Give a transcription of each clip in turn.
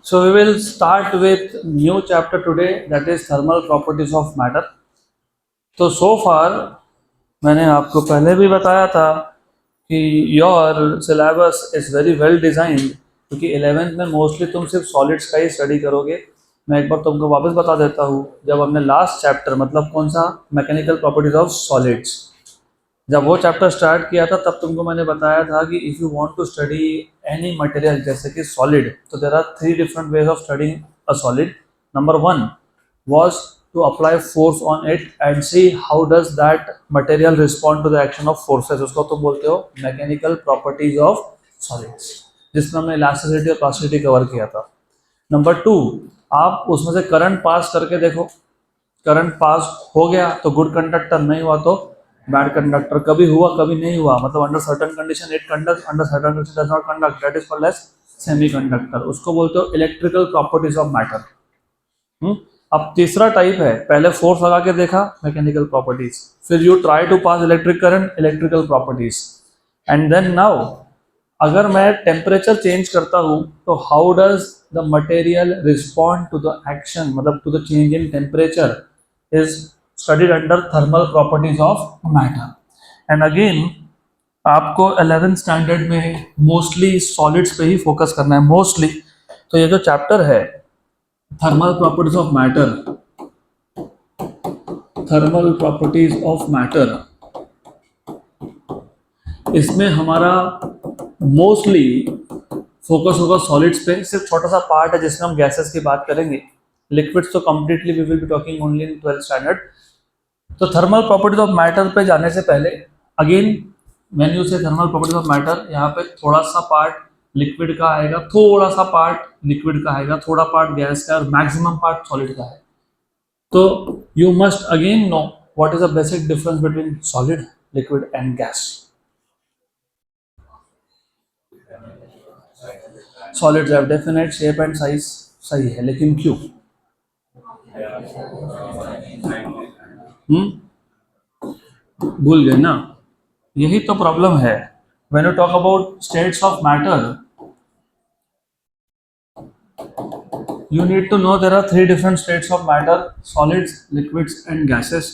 So we will start with new chapter today, that is thermal properties of matter. तो so far मैंने आपको पहले भी बताया था कि your syllabus is very well designed, क्योंकि 11th में मोस्टली तुम सिर्फ सॉलिड्स का ही स्टडी करोगे। मैं एक बार तुमको वापस बता देता हूँ, जब हमने लास्ट चैप्टर मतलब कौन सा, मैकेनिकल प्रॉपर्टीज ऑफ सॉलिड्स, जब वो चैप्टर स्टार्ट किया था तब तुमको मैंने बताया था कि if you want to study any material जैसे कि सॉलिड, तो there are 3 different ways of studying a solid. Number 1 was to apply force on it and see how does that material respond to the action of forces. उसको तुम बोलते हो mechanical properties of solids, जिसमें हमने elasticity और plasticity cover किया था. Number 2, आप उसमें से करंट पास करके देखो, करंट पास हो गया तो गुड कंडक्टर, नहीं हुआ तो बैड कंडक्टर. कभी हुआ कभी नहीं हुआ, मतलब under certain condition it conduct, under certain condition does not conduct, that is called as semiconductor. उसको बोलते हो इलेक्ट्रिकल प्रॉपर्टीज ऑफ मैटर. अब तीसरा टाइप है, पहले फोर्स लगा के देखा मैकेनिकल प्रॉपर्टीज, फिर you try to pass electric current, electrical properties, and then now अगर मैं टेम्परेचर चेंज करता हूँ तो how does the material respond to the action, मतलब to the change in temperature, is studied under thermal properties of matter. And again आपको 11th standard में mostly solids पे ही focus करना है मोस्टली. तो ये जो चैप्टर है thermal properties of matter, thermal properties of matter, इसमें हमारा मोस्टली फोकस होगा सॉलिड्स पे. सिर्फ छोटा सा पार्ट है जिसमें हम गैसेस की बात करेंगे. लिक्विड्स तो completely we will be talking only in 12th standard. तो थर्मल प्रॉपर्टीज ऑफ मैटर पे जाने से पहले again when you say thermal properties of matter, यहाँ पे थोड़ा सा पार्ट लिक्विड का आएगा, थोड़ा सा पार्ट लिक्विड का आएगा, थोड़ा पार्ट गैस का, और मैक्सिमम पार्ट सॉलिड का है. तो you must again no what is the basic difference between solid, liquid and gas. Solids have definite shape and size, सही है, लेकिन क्यों? भूल गए ना, यही तो प्रॉब्लम है. When you talk about states of matter, you need to know there are 3 different states of matter: solids, liquids and gases.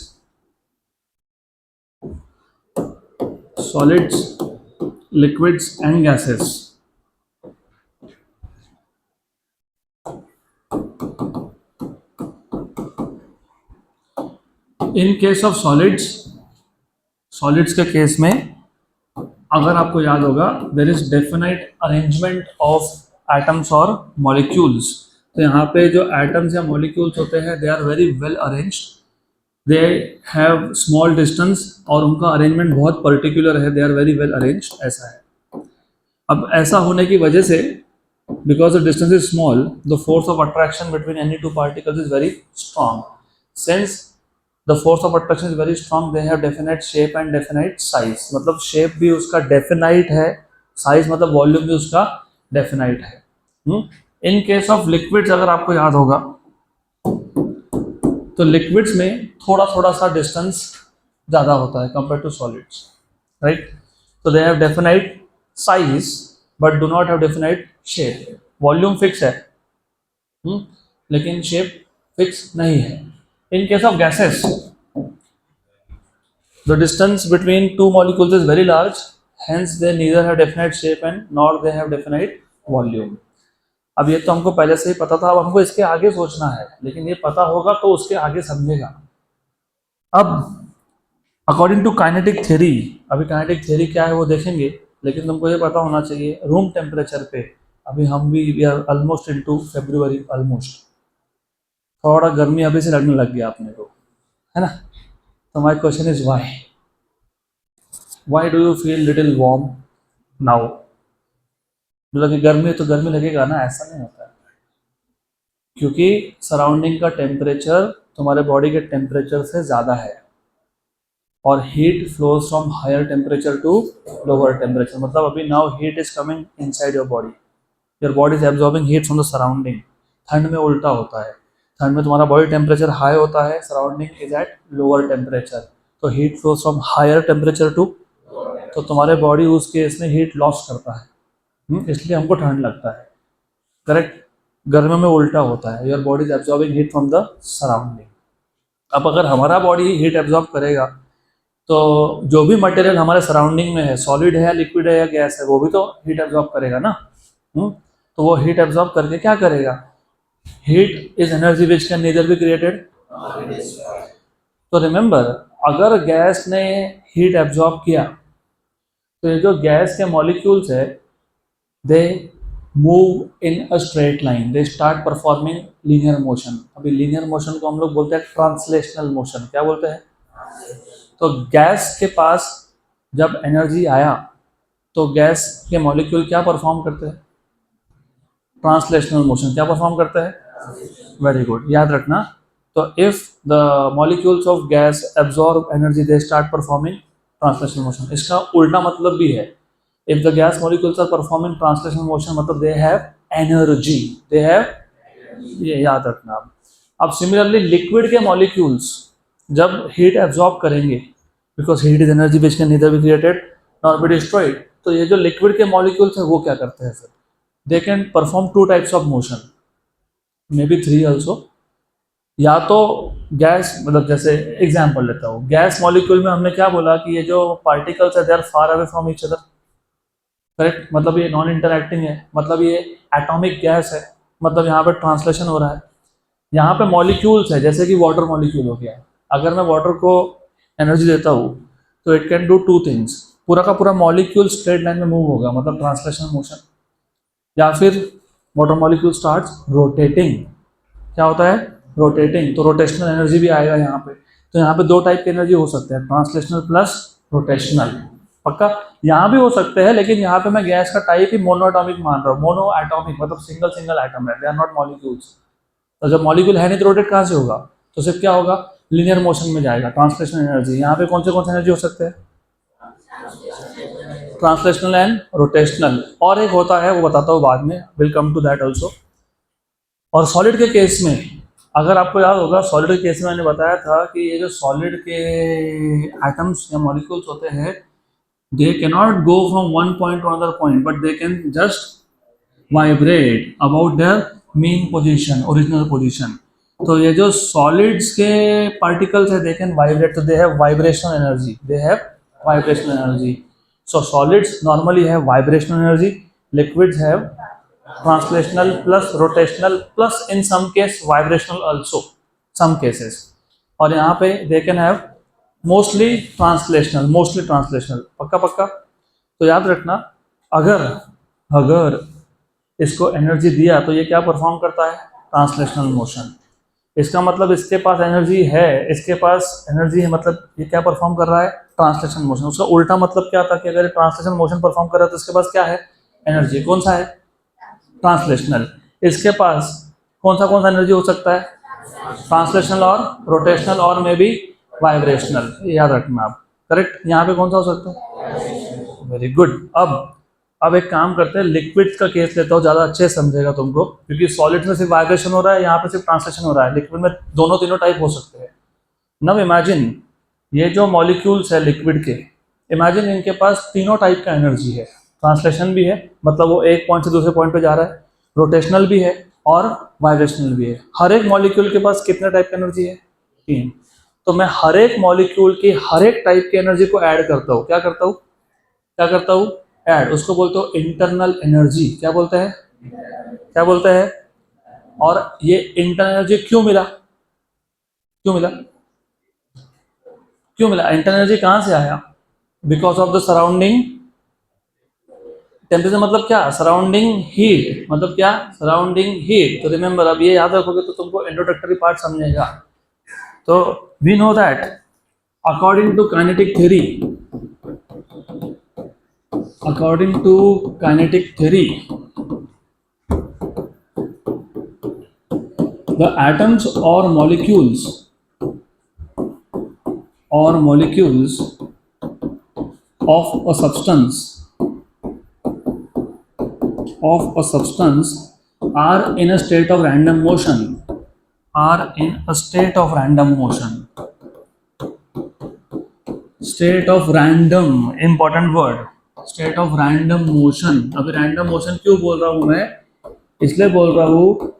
Solids, liquids and gases. In case of solids, solids के case में अगर आपको याद होगा there is definite arrangement of atoms और molecules. तो यहाँ पे जो atoms या molecules होते हैं they are very well arranged, they have small distance और उनका अरेंजमेंट बहुत पर्टिकुलर है, they are very well arranged, ऐसा है. अब ऐसा होने की वजह से because the distance is small, the force of attraction between any two particles is very strong. Since the force of attraction is very strong, they have definite shape and definite size. मतलब shape भी उसका definite है, size मतलब volume भी उसका definite है. In case of liquids अगर आपको याद होगा तो liquids में थोड़ा थोड़ा सा distance ज़्यादा होता है compared to solids, right? So they have definite size but do not have definite shape. Volume fix है, लेकिन shape fix नहीं है. In case of gases, the distance between two molecules is very large, hence they neither have definite shape and nor they have definite volume. अब ये तो हमको पहले से ही पता था, अब हमको इसके आगे सोचना है, लेकिन ये पता होगा तो उसके आगे समझेगा. अब अकॉर्डिंग टू काइनेटिक थ्योरी, अभी काइनेटिक थ्योरी क्या है वो देखेंगे, लेकिन तुमको ये पता होना चाहिए रूम टेम्परेचर पे, अभी हम भी are almost into February, almost थोड़ा गर्मी अभी से लगने लग गया अपने को, है ना. तो my question is why do you feel little warm now? मतलब गर्मी है तो गर्मी लगेगा ना, ऐसा नहीं होता है, क्योंकि सराउंडिंग का टेम्परेचर तुम्हारे बॉडी के टेम्परेचर से ज़्यादा है और heat flows from higher temperature to lower temperature. मतलब अभी now heat is coming inside your body is absorbing heat from the surrounding. ठंड में उल्टा होता है, ठंड में तुम्हारा बॉडी टेम्परेचर हाई होता है, surrounding is at lower temperature, तो heat flows from higher temperature to, तो तुम्हारे बॉडी उस केस में हीट लॉस करता है, इसलिए हमको ठंड लगता है, करेक्ट. गर्मियों में उल्टा होता है, your body is absorbing heat from the surrounding. अब अगर हमारा बॉडी हीट एब्जॉर्ब करेगा तो जो भी मटेरियल हमारे सराउंडिंग में है, सॉलिड है या लिक्विड है या गैस है, वो भी तो हीट एब्जॉर्ब करेगा ना। तो वो हीट एब्जॉर्ब करके क्या करेगा? Heat is energy which can neither be created. तो रिमेंबर, अगर गैस ने हीट एब्जॉर्ब किया तो ये जो गैस के मॉलिक्यूल्स है, they move in a straight line, they start performing linear motion. अभी लीनियर मोशन को हम लोग बोलते हैं ट्रांसलेशनल मोशन। क्या बोलते हैं? तो गैस के पास जब एनर्जी आया तो गैस के मॉलिक्यूल क्या परफॉर्म करते हैं? Translational motion. क्या परफॉर्म करते हैं? वेरी गुड, याद रखना। तो if the molecules of gas absorb energy, they start performing translational motion. इसका उल्टा मतलब भी है, if the gas molecules are performing translational motion मतलब they have energy, they have, ये याद रखना। अब सिमिलरली लिक्विड के मॉलिक्यूल्स जब हीट एब्जॉर्ब करेंगे, because heat is energy which can neither be created nor be destroyed, तो ये जो लिक्विड के मॉलिक्यूल्स हैं वो क्या करते हैं फिर? They can perform two types of motion, may be three also. या तो गैस, मतलब जैसे एग्जाम्पल लेता हूँ, गैस मॉलिक्यूल में हमने क्या बोला कि ये जो पार्टिकल्स है they are far away from each other, correct? मतलब ये नॉन इंटरैक्टिंग है, मतलब ये एटॉमिक गैस है, मतलब यहाँ पे ट्रांसलेशन हो रहा है। यहाँ पे मॉलिक्यूल्स है, जैसे कि वाटर मॉलिक्यूल हो गया, अगर मैं वाटर को एनर्जी देता हूँ तो it can do two things, पूरा का पूरा मॉलिक्यूल स्ट्रेट लाइन में मूव होगा, मतलब ट्रांसलेशन मोशन, या फिर वाटर मॉलिक्यूल स्टार्ट्स रोटेटिंग। क्या होता है? रोटेटिंग। तो रोटेशनल एनर्जी भी आएगा यहाँ पे। तो यहाँ पे दो टाइप की एनर्जी हो सकते हैं, ट्रांसलेशनल प्लस रोटेशनल। पक्का? यहाँ भी हो सकते हैं, लेकिन यहाँ पे मैं गैस का टाइप ही मोनो एटॉमिक मान रहा हूँ। मोनो एटॉमिक मतलब सिंगल सिंगल एटम है, दे आर नॉट मॉलिक्यूल्स। तो जब मॉलिक्यूल है नहीं तो रोटेट कहाँ से होगा? तो सिर्फ क्या होगा? लीनियर मोशन में जाएगा। ट्रांसलेशनल एनर्जी यहाँ पे कौन से एनर्जी हो सकते हैं? Translational and rotational. और एक होता है, वो बताता हूँ बाद में, will come to that also. और सॉलिड के केस में, अगर आपको याद होगा, सॉलिड के केस में मैंने बताया था कि ये जो सॉलिड के एटम्स या मॉलिक्यूल्स होते हैं, they cannot go from one point two another point, but they can just vibrate about their main position, original position. तो ये जो सॉलिड्स के पार्टिकल्स है, दे कैन वाइब्रेट, तो they have vibrational energy, they have vibrational energy. So solids normally have vibrational energy, liquids have translational plus rotational plus in some case vibrational also, some cases। और यहाँ पे they can have mostly translational। पक्का पक्का? तो याद रखना, अगर अगर इसको एनर्जी दिया तो ये क्या परफॉर्म करता है? Translational motion. इसका मतलब इसके पास एनर्जी है, इसके पास एनर्जी है, मतलब ये क्या परफॉर्म कर रहा है? Translation motion. उसका उल्टा मतलब क्या था कि अगर ट्रांसलेशन मोशन परफॉर्म कर रहा है तो इसके पास क्या है? एनर्जी। कौन सा है? ट्रांसलेशनल। इसके पास कौन सा एनर्जी हो सकता है? ट्रांसलेशनल और रोटेशनल और मे बी वाइब्रेशनल। याद रखना आप, करेक्ट? यहाँ पे कौन सा हो सकता है? Very good. अब एक काम करते हैं, लिक्विड का केस लेता हूँ, ज़्यादा अच्छे समझेगा तुमको, क्योंकि सॉलिड में सिर्फ वाइब्रेशन हो रहा है, यहाँ पे सिर्फ ट्रांसलेशन हो रहा है। लिक्विड में दोनों तीनों टाइप हो सकते हैं। नव इमेजिन, ये जो मॉलिक्यूल्स है लिक्विड के, इमेजिन इनके पास तीनों टाइप का एनर्जी है। ट्रांसलेशन भी है, मतलब वो एक पॉइंट से दूसरे पॉइंट पे जा रहा है, रोटेशनल भी है और वाइब्रेशनल भी है। हर एक मॉलिक्यूल के पास कितने टाइप की एनर्जी है? तीन। तो मैं हर एक मॉलिक्यूल की हर एक टाइप की एनर्जी को ऐड करता हूँ। क्या करता हूँ? ऐड। उसको बोलते हो इंटरनल एनर्जी। क्या बोलते हैं? और ये इंटरनल एनर्जी क्यों मिला? इंटरनल एनर्जी कहाँ से आया? Because of the surrounding temperature. मतलब क्या? Surrounding heat. मतलब क्या? Surrounding heat. तो रिमेंबर, अब ये याद रखोगे तो तुमको इंट्रोडक्टरी पार्ट समझेगा। तो we know that according to kinetic theory, the atoms or molecules of a substance are in a state of random motion, state of random, important word, state of random motion। अभी random motion क्यों बोल रहा हूं मैं? इसलिए बोल रहा हूँ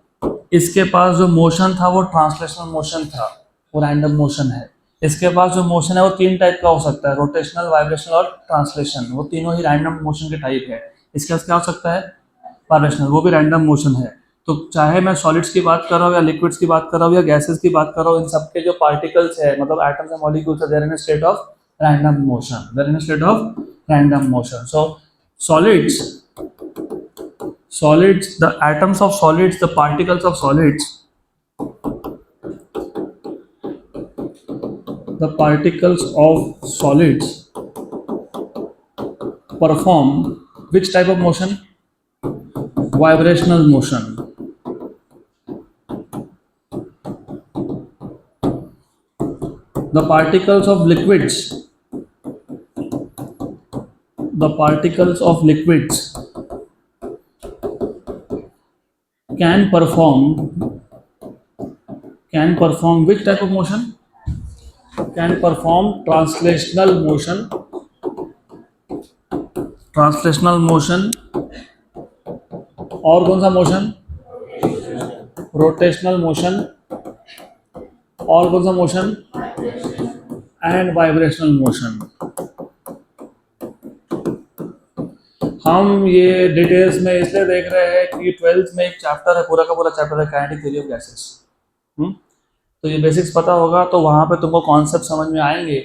इसके पास जो मोशन था वो ट्रांसलेशनल मोशन था, वो रैंडम मोशन है। इसके पास जो मोशन है वो 3 टाइप का हो सकता है, रोटेशनल, वाइब्रेशनल और ट्रांसलेशन, वो तीनों ही रैंडम मोशन के टाइप है। इसके पास क्या हो सकता है, वाइब्रेशनल, वो भी रैंडम मोशन है। तो चाहे मैं सॉलिड्स की बात कर रहा हूँ या लिक्विड्स की बात कर रहा हूँ या गैसेस की बात कर रहा हूँ, इन सबके जो पार्टिकल्स है मतलब atoms and molecules, they're in a state of random motion, they're in a state of random motion. So solids, the atoms of solids, the particles of solids, the particles of solids perform which type of motion, vibrational motion. The particles of liquids, the particles of liquids can perform which type of motion, can perform translational motion, translational motion, और कौन सा motion, rotational motion, और कौन सा motion, and vibrational motion. हम ये details में इसलिए देख रहे हैं कि 12th में एक चैप्टर है, पूरा का पूरा चैप्टर है काइनेटिक थ्योरी ऑफ गैसेस। तो ये बेसिक्स पता होगा तो वहां पे तुमको कॉन्सेप्ट समझ में आएंगे।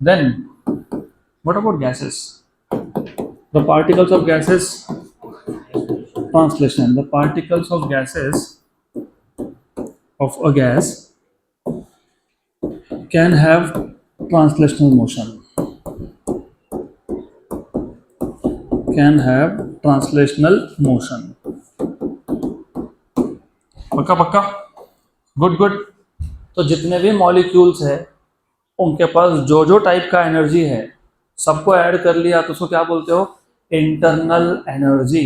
Then what about gases, the particles of gases, translation, the particles of gases, of a gas can have translational motion, can have translational motion। पक्का पक्का, गुड गुड। तो जितने भी मॉलिक्यूल्स है उनके पास जो जो टाइप का एनर्जी है सबको ऐड कर लिया तो उसको क्या बोलते हो, internal energy.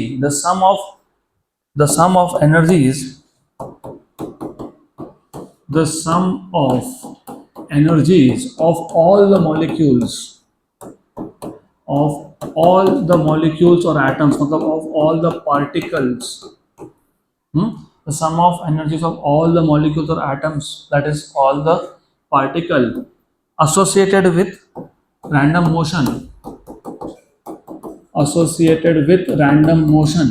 The sum of energies, the sum of energies of all the molecules, of all the molecules or atoms, मतलब of all the particles, the sum of energies of all the molecules or atoms, that is all the particle associated with random motion, associated with random motion,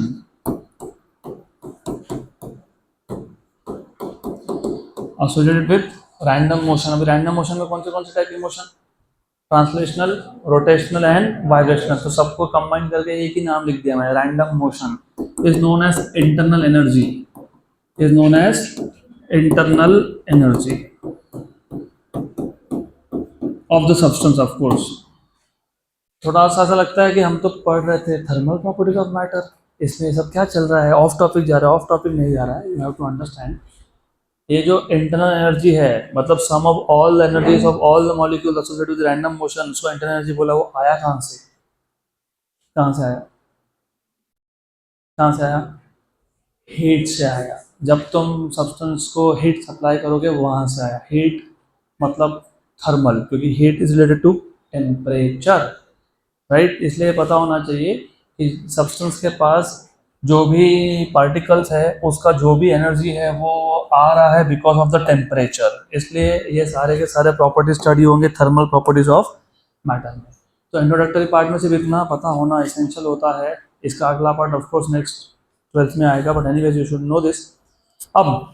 associated with random motion। अभी random motion में कौन से type की motion, translational, rotational and vibrational, तो सबको combine करके एक ही नाम लिख दिया मैंने, random motion is known as internal energy, is known as internal energy of the substance. Of course थोड़ा सा ऐसा लगता है कि हम तो पढ़ रहे थे थर्मल प्रॉपर्टीज ऑफ मैटर, इसमें सब क्या चल रहा है, ऑफ टॉपिक जा रहा है। ऑफ टॉपिक नहीं जा रहा है, यू हैव टू अंडरस्टैंड। ये जो इंटरनल एनर्जी है मतलब sum of all energies of all the molecules associated with random motion, उसको इंटरनल एनर्जी बोला। वो आया कहाँ से, कहाँ से आया, कहाँ से आया, हीट से आया। जब तुम सब्सटेंस को हीट सप्लाई करोगे वहाँ से आया। हीट मतलब थर्मल, क्योंकि heat is related to temperature, right. इसलिए पता होना चाहिए कि सब्सटेंस के पास जो भी पार्टिकल्स है उसका जो भी एनर्जी है वो आ रहा है बिकॉज ऑफ द टेम्परेचर। इसलिए ये सारे के सारे प्रॉपर्टीज स्टडी होंगे थर्मल प्रॉपर्टीज ऑफ मैटर में। तो इंट्रोडक्टरी पार्ट में सिर्फ इतना पता होना एसेंशियल होता है। इसका अगला part of course next 12th में आएगा, but anyways you should know this. अब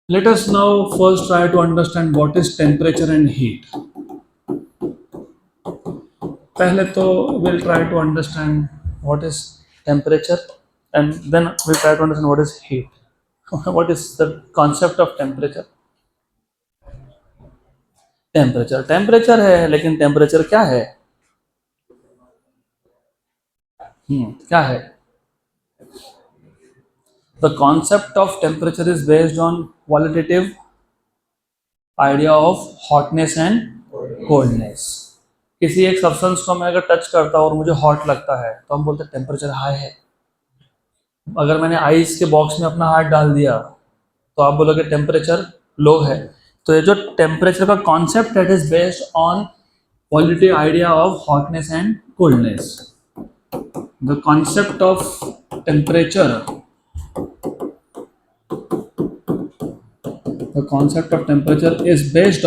let us now first try to understand what is temperature and heat. पहले तो will try to understand what is temperature and then we try to understand what is heat. What is the concept of temperature? temperature है, लेकिन temperature क्या है, क्या है? The concept of temperature is based on qualitative idea of hotness and coldness। किसी एक substance को मैं अगर टच करता हूँ और मुझे हॉट लगता है तो हम बोलते हैं टेम्परेचर हाई है। अगर मैंने आइस के बॉक्स में अपना हाथ डाल दिया तो आप बोलोगे टेम्परेचर लो है। तो ये जो टेम्परेचर का कॉन्सेप्ट है, it is based on qualitative idea of hotness and coldness. The concept of temperature the concept of temperature is based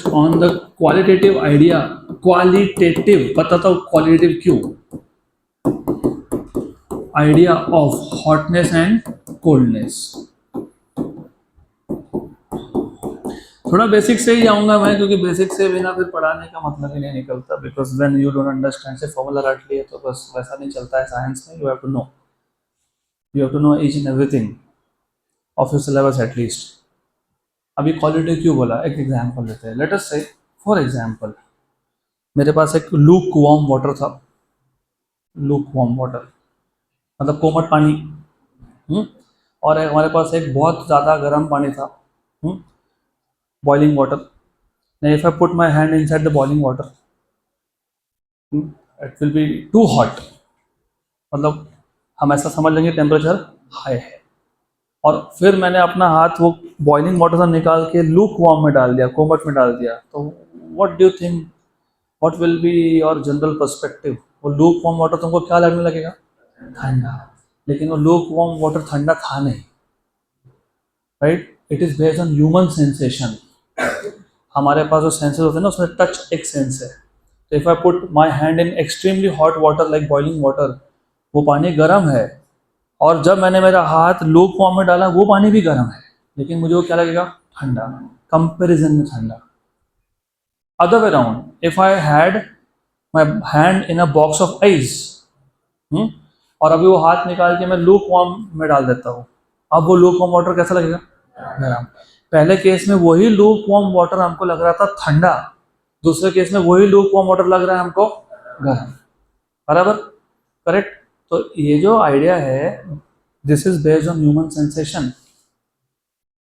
on the qualitative idea, qualitative, बताता हूँ क्वालिटेटिव क्यों, idea of hotness and coldness. थोड़ा basic से ही जाऊंगा मैं, क्योंकि basic से बिना फिर पढ़ाने का मतलब ही नहीं निकलता, because when you don't understand से फॉर्मूला रट लिए तो बस वैसा नहीं चलता है साइंस में। You have to know each and everything of your syllabus at least. अभी क्वालिटी क्यों बोला, एक एग्जांपल लेते हैं। लेट अस से फॉर एग्जांपल मेरे पास एक लूक वार्म वाटर था, लूक वार्म वाटर मतलब कोमट पानी, और हमारे पास एक बहुत ज़्यादा गर्म पानी था, boiling water. Now if I put my hand inside the boiling water, it will be too hot, मतलब हम ऐसा समझ लेंगे टेम्परेचर हाई है। और फिर मैंने अपना हाथ वो बॉइलिंग वाटर से निकाल के लूक वार्म में डाल दिया, कोमट में डाल दिया, तो what do you think, what will be your general perspective? वो लूक वार्म वाटर तुमको क्या लगने लगेगा? ठंडा। लेकिन वो लूक वार्म वाटर ठंडा था नहीं, right? It is based on human sensation. हमारे पास जो सेंसेस होते हैं ना, उसमें टच एक सेंस है। तो if I put my hand in extremely hot water like boiling water, वो पानी गर्म है, और जब मैंने मेरा हाथ लूक वार्म में डाला वो पानी भी गर्म है, लेकिन मुझे वो क्या लगेगा? ठंडा, कंपेरिजन में ठंडा। Other way round, if I had my hand in a box of ice, और अभी वो हाथ निकाल के मैं लूक वार्म में डाल देता हूँ, अब वो लूक वार्म वाटर कैसा लगेगा? गर्म। पहले केस में वही लूक वार्म वाटर हमको लग रहा था ठंडा, दूसरे केस में वही लूक वार्म वाटर लग रहा है हमको गर्म, बराबर? करेक्ट। तो ये जो आइडिया है, this is based on human sensation.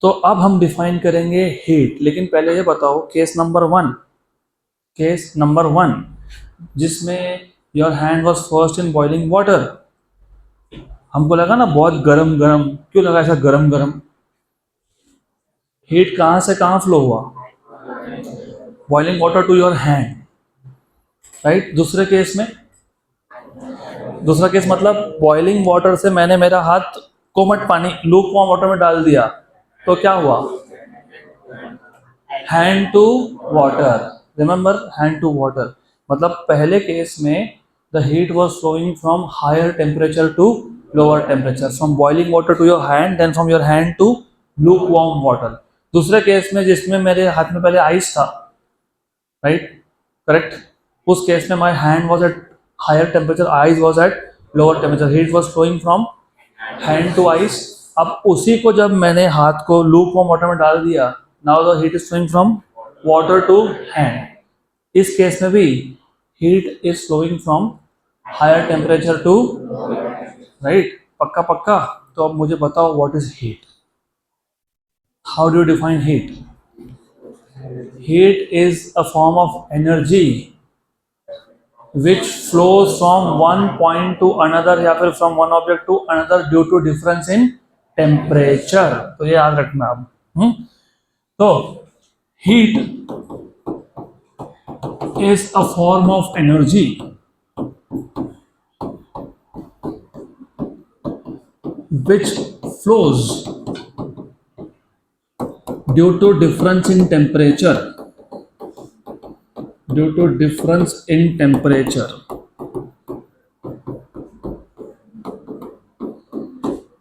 तो अब हम डिफाइन करेंगे हीट, लेकिन पहले ये बताओ केस नंबर वन जिसमें your hand was first in boiling water, हमको लगा ना बहुत गरम गरम, क्यों लगा ऐसा गरम गरम? हीट कहाँ से कहाँ फ्लो हुआ? Boiling water to your hand, right? दूसरा केस मतलब बॉइलिंग वाटर से मैंने मेरा हाथ कोमट पानी लूक वार्म वाटर में डाल दिया, तो क्या हुआ? Hand to water. Remember, hand to water मतलब पहले केस में the heat was flowing from higher temperature to lower temperature, from boiling water to your hand, then from your hand to lukewarm water. दूसरे case में जिसमें मेरे हाथ में पहले आइस था, राइट? करेक्ट। उस केस में my hand was at higher temperature, ice was at lower temperature, heat was flowing from hand to ice. अब उसी को जब मैंने हाथ को लूक वार्म वाटर में डाल दिया, now the heat is flowing from water to hand. इस केस में भी heat is flowing from higher temperature to, right? पक्का पक्का। तो अब मुझे बताओ what is heat? How do you define heat? Heat is a form of energy which flows from one point to another या फिर from one object to another due to difference in temperature। तो ये याद रखना आप। तो heat is a form of energy which flows due to difference in temperature, due to difference in temperature।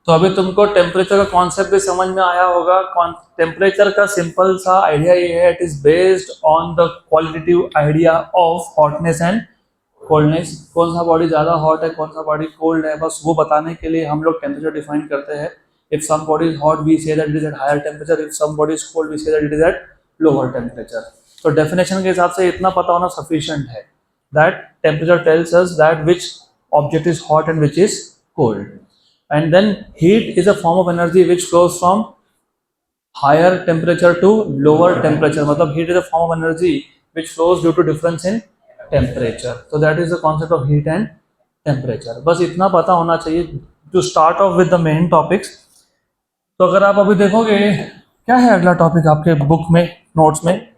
तो अभी तुमको टेम्परेचर का कॉन्सेप्ट भी समझ में आया होगा। टेम्परेचर का सिंपल सा आइडिया ये है, it is based on the qualitative idea of hotness and coldness. कौन सा बॉडी ज़्यादा हॉट है, कौन सा बॉडी कोल्ड है, बस वो बताने के लिए हम लोग टेम्परेचर डिफाइन करते हैं। If some body is hot, we say that it is at higher temperature. If some body is cold, we say that it is at lower temperature. तो definition के हिसाब से इतना पता होना sufficient है that temperature tells us that which object is hot and which is cold. And then heat is a form of energy which flows from higher temperature to lower temperature. मतलब heat is a form of energy which flows due to difference in temperature. So that is the concept of heat and temperature. बस इतना पता होना चाहिए to start off with the main topics. तो अगर आप अभी देखोगे क्या है अगला टॉपिक आपके बुक में, नोट्स में,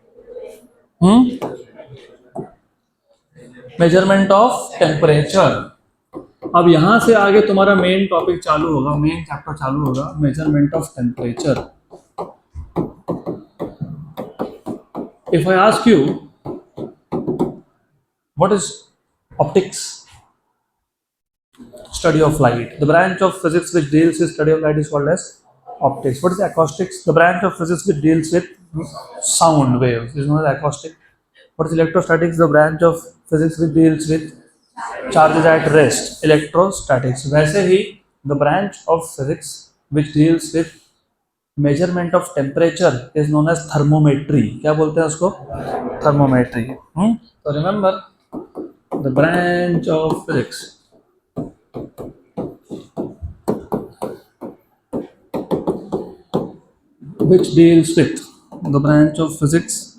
मेजरमेंट ऑफ टेम्परेचर। अब यहाँ से आगे तुम्हारा मेन टॉपिक चालू होगा, मेन चैप्टर चालू होगा, measurement of temperature. If I ask you, what is optics? Study of light. The branch of physics which deals with study of light is called as optics. What is acoustics? The branch of physics which deals with sound waves is known as acoustic. What is electrostatics? The branch of physics which deals with charges at rest, electrostatics. वैसे ही the branch of physics which deals with measurement of temperature is known as thermometry. क्या बोलते हैं उसको? Thermometry. So remember the branch of physics which deals with the branch of physics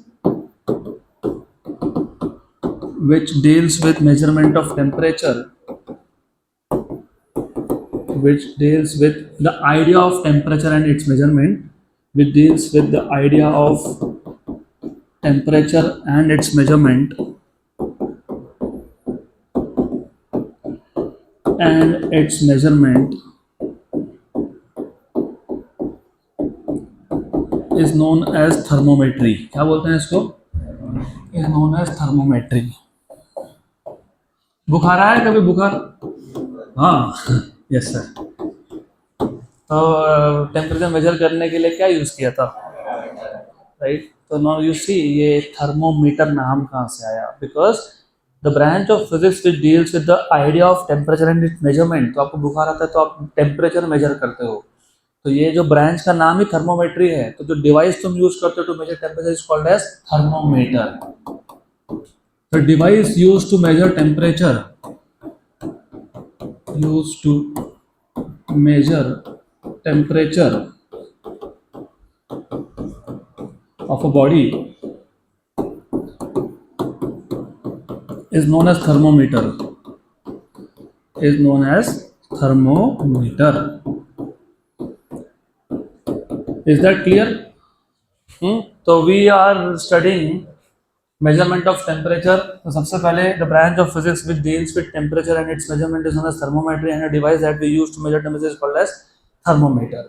which deals with measurement of temperature, which deals with the idea of temperature and its measurement, which deals with the idea of temperature and its measurement and its measurement is known as thermometry. क्या बोलते हैं इसको? is known as thermometry. बुखार आया कभी? बुखार? हाँ, yes sir. तो टेम्परेचर मेजर करने के लिए क्या यूज किया था? राइट. तो नाउ यू सी ये थर्मोमीटर नाम कहाँ से आया? Because the branch of physics which deals with the idea of temperature and it's measurement. तो आपको बुखार आता है तो आप टेम्परेचर मेजर करते हो, तो ये जो ब्रांच का नाम ही थर्मोमेट्री है. तो जो डिवाइस तुम यूज करते हो to measure temperature is called as thermometer. The device used to measure temperature, used to measure temperature of a body is known as thermometer. Is known as thermometer. Is that clear? So we are studying measurement of temperature. तो सबसे पहले the branch of physics which deals with temperature and its measurement is known as thermometry, and a device that we use to measure temperature is called as thermometer.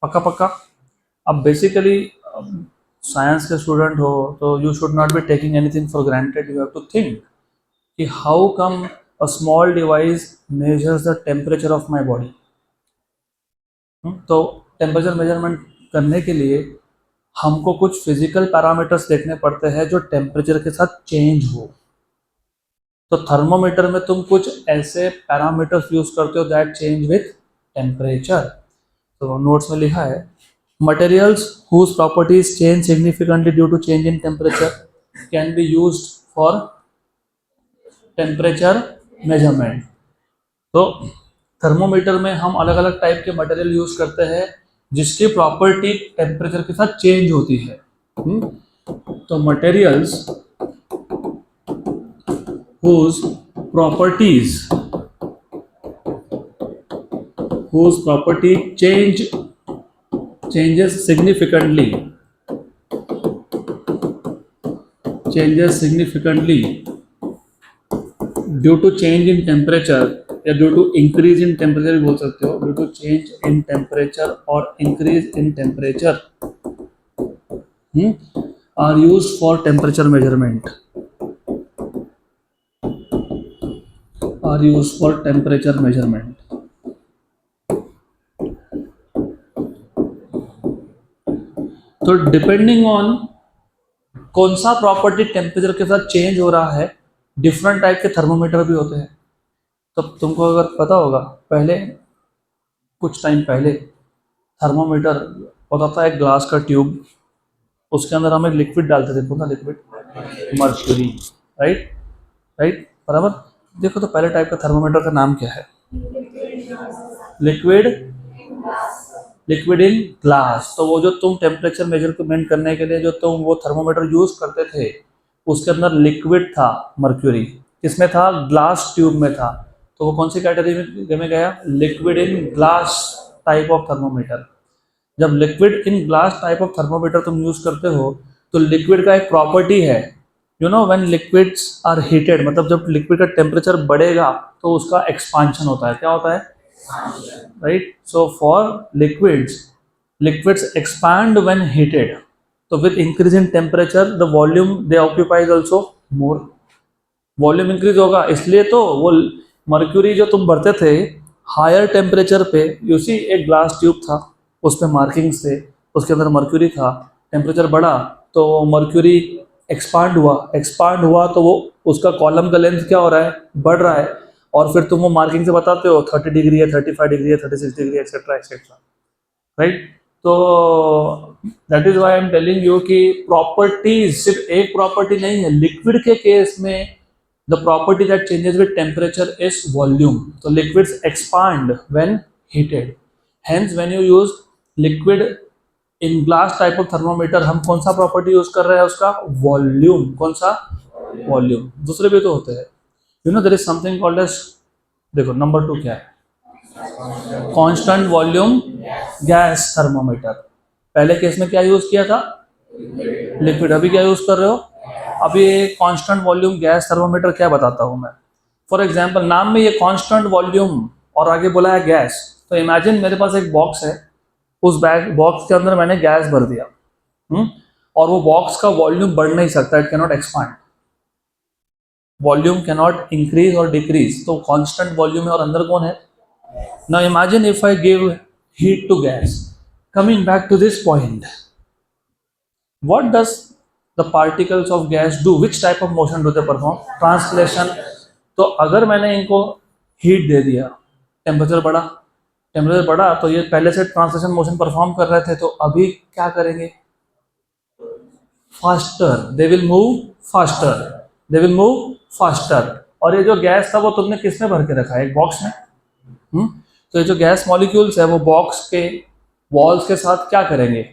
पक्का पक्का. अब basically science के student हो तो you should not be taking anything for granted. You have to think कि how come a small device measures the temperature of my body. तो temperature measurement करने के लिए हमको कुछ फिजिकल पैरामीटर्स देखने पड़ते हैं जो टेम्परेचर के साथ चेंज हो. तो थर्मोमीटर में तुम कुछ ऐसे पैरामीटर्स यूज करते हो दैट चेंज विथ टेम्परेचर. तो नोट्स में लिखा है materials whose properties change significantly due to change in temperature can be used for temperature measurement. तो थर्मोमीटर में हम अलग अलग टाइप के मटेरियल यूज करते हैं जिसकी प्रॉपर्टी टेम्परेचर के साथ चेंज होती है. तो materials whose property changes significantly due to change in temperature या due to increase in temperature भी बोल सकते हो. Due to change in temperature और increase in temperature are used for temperature measurement. तो डिपेंडिंग ऑन कौन सा प्रॉपर्टी टेम्परेचर के साथ चेंज हो रहा है, डिफरेंट टाइप के थर्मोमीटर भी होते हैं. तो तुमको अगर पता होगा, पहले कुछ टाइम पहले थर्मोमीटर होता था एक ग्लास का ट्यूब, उसके अंदर हम एक लिक्विड डालते थे. कौन सा लिक्विड? मर्क्यूरी. राइट बराबर. देखो तो पहले टाइप का थर्मोमीटर का नाम क्या है? Liquid in glass. तो वो जो तुम टेम्परेचर मेजरमेंट करने के लिए जो तुम वो थर्मोमीटर यूज करते थे उसके अंदर लिक्विड था मर्क्यूरी. किसमें था? ग्लास ट्यूब में था. तो वो कौन सी कैटेगरी में गया? Liquid in glass type of thermometer. जब liquid in glass type of thermometer तुम यूज करते हो तो लिक्विड का एक प्रॉपर्टी है you know when liquids are heated, मतलब जब लिक्विड का टेम्परेचर बढ़ेगा तो उसका एक्सपांशन होता है। क्या होता है? Right. So for liquids expand when heated, तो with increase in temperature the volume they occupies also more, volume increase होगा। इसलिए तो वो मर्क्यूरी जो तुम भरते थे हायर टेम्परेचर पे, यू सी एक ग्लास ट्यूब था, उस पर मार्किंग्स थे, उसके अंदर मर्क्यूरी था, टेम्परेचर बढ़ा तो मर्क्यूरी एक्सपांड हुआ तो वो उसका कॉलम का लेंथ क्या हो रहा है? बढ़ रहा है। और फिर तुम वो मार्किंग से बताते हो 30 डिग्री है, 35 डिग्री है, 36 डिग्री एक्सेट्रा एक्सेट्रा, राइट। तो that is why I am telling you कि प्रॉपर्टीज सिर्फ एक प्रॉपर्टी नहीं है। लिक्विड के केस में the property that changes with temperature is volume. So liquids expand when heated. Hence when you use liquid in glass type of thermometer, हम कौन सा प्रॉपर्टी यूज कर रहे हैं? उसका वॉल्यूम। कौन सा? वॉल्यूम। दूसरे भी तो होते हैं, you know there is something called as, देखो नंबर 2 क्या है? Constant volume gas thermometer. पहले केस में क्या यूज किया था? लिक्विड। अभी क्या यूज कर रहे हो? अभी कांस्टेंट वॉल्यूम गैस थर्मोमीटर। क्या बताता हूं मैं? फॉर एग्जांपल नाम में ये कांस्टेंट वॉल्यूम और आगे बोला है गैस, तो इमेजिन मेरे पास एक बॉक्स है, उस बॉक्स के अंदर मैंने गैस भर दिया, और वो बॉक्स का वॉल्यूम बढ़ नहीं सकता, it can not expand, volume can not increase और डिक्रीज, तो कांस्टेंट वॉल्यूम है और अंदर कौन है? Now imagine if I give heat to gas, coming back to this point, what does the particles of gas do? Which type of motion do they perform? Translation. तो अगर मैंने इनको हीट दे दिया, टेम्परेचर बढ़ा तो ये पहले से ट्रांसलेशन मोशन परफॉर्म कर रहे थे, तो अभी क्या करेंगे? Faster, they will move faster. और ये जो गैस था वो तुमने किस में भर के रखा है? एक बॉक्स में। तो ये जो गैस मॉलिक्यूल्स है वो बॉक्स के वॉल्स के साथ क्या करेंगे?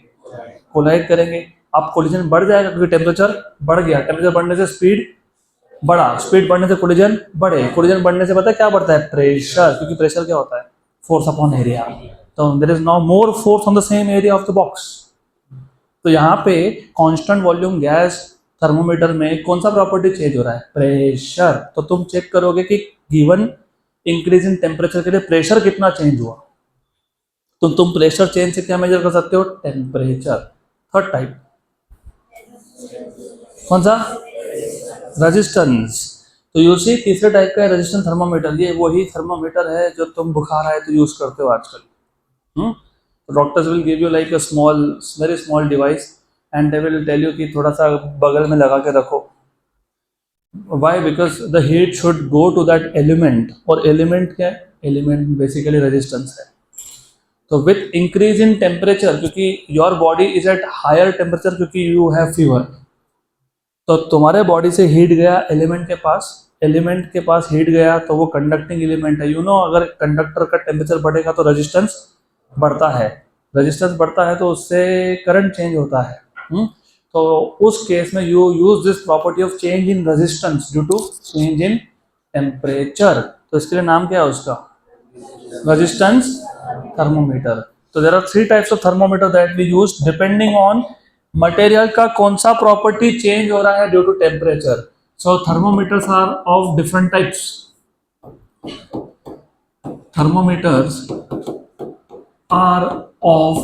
कोलाइड करेंगे। अब कोलिजन बढ़ जाएगा क्योंकि टेम्परेचर बढ़ गया, टेम्परेचर बढ़ने से स्पीड बढ़ा, स्पीड बढ़ने से कोलिजन बढ़े, कोलिजन बढ़ने से पता है क्या बढ़ता है? प्रेशर, क्योंकि प्रेशर क्या होता है? Force upon area. तो there is now more force on the same area of the box. तो यहाँ पे कांस्टेंट वॉल्यूम गैस थर्मोमीटर में कौन सा प्रॉपर्टी चेंज हो रहा है? प्रेशर। तो तुम चेक करोगे कि गिवन इंक्रीज इन टेम्परेचर के लिए प्रेशर कितना चेंज हुआ, तो तुम प्रेशर चेंज से क्या मेजर कर सकते हो? टेम्परेचर। थर्ड टाइप कौन सा? रेजिस्टेंस। तो यू सी तीसरे टाइप का रेजिस्टेंस थर्मोमीटर। ये वही थर्मोमीटर है जो तुम बुखार आए तो यूज करते हो आजकल। Doctors will give you like a small, very small device and they will tell you कि थोड़ा सा बगल में लगा के रखो। Why? Because the heat should go to that element, और एलिमेंट क्या है? एलिमेंट बेसिकली रेजिस्टेंस है। तो विथ इंक्रीज इन टेम्परेचर, क्योंकि your body is at higher temperature क्योंकि यू हैव फीवर, तो तुम्हारे बॉडी से हीट गया एलिमेंट के पास हीट गया तो वो कंडक्टिंग एलिमेंट है। यू नो अगर कंडक्टर का टेम्परेचर बढ़ेगा तो रेजिस्टेंस बढ़ता है, तो उससे करंट चेंज होता है। तो उस केस में you use this property of change in resistance due to change in temperature. तो इसके लिए नाम क्या है उसका? Resistance thermometer. तो there are 3 types of thermometer that we use depending on material का कौन सा प्रॉपर्टी चेंज हो रहा है due to temperature. So thermometers are of different types. Thermometers are of